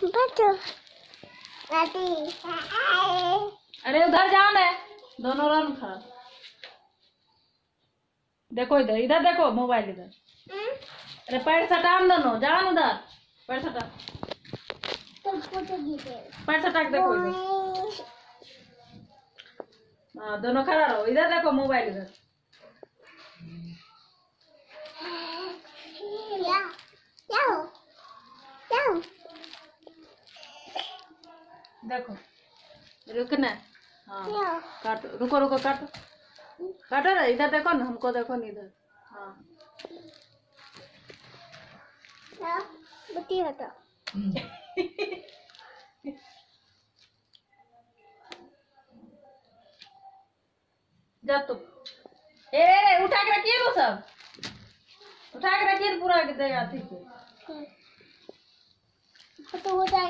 बच्चों अरे उधर जाओ ना, दोनों रन खा। देखो इधर, इधर देखो मोबाइल इधर। अरे पैर सटाम दोनों, जाओ उधर, पैर सटा, पैर सटा के देखो इधर। हाँ दोनों खड़ा रहो, इधर देखो मोबाइल इधर। देखो रुकना। हाँ काटो, रुको रुको, काटो काटो ना, इधर देखो ना, हमको देखो ना इधर। हाँ बत्ती हटा। जा तो ए उठा के रखिए वो सब, उठा के रखिए पूरा देगा ठीक है। तो हो जाएगा।